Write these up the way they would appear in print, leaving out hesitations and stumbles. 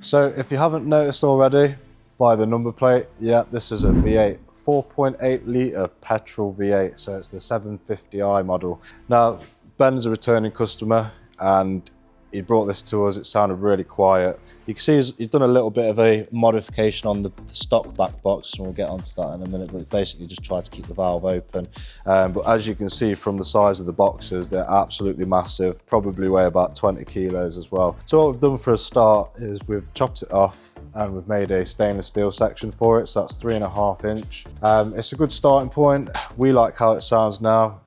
So if you haven't noticed already, by the number plate, yeah, this is a V8, 4.8 litre petrol V8, so it's the 750i model. Now, Ben's a returning customer and he brought this to us. It sounded really quiet. You can see he's done a little bit of a modification on the stock back box, and we'll get onto that in a minute, but basically just tried to keep the valve open. But as you can see from the size of the boxes, they're absolutely massive, probably weigh about 20 kilos as well. So what we've done for a start is we've chopped it off and we've made a stainless steel section for it, so that's 3.5 inch. It's a good starting point. We like how it sounds now.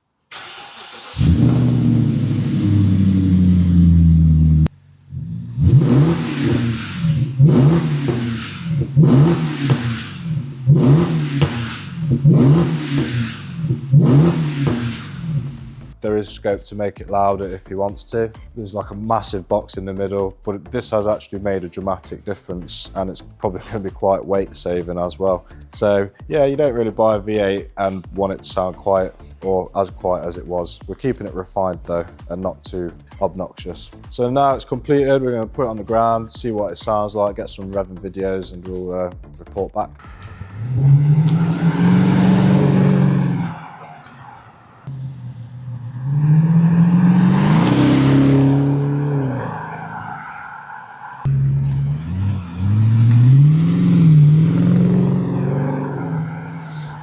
There is scope to make it louder if he wants to. There's like a massive box in the middle, but this has actually made a dramatic difference, and it's probably going to be quite weight saving as well. So yeah, you don't really buy a V8 and want it to sound quiet or as quiet as it was. We're keeping it refined though, and not too obnoxious. So now it's completed, we're going to put it on the ground, see what it sounds like, get some revving videos, and we'll report back.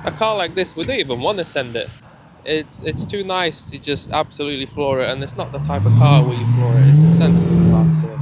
A car like this, we don't even want to send it. It's too nice to just absolutely floor it, and it's not the type of car where you floor it. It's a sensible car, so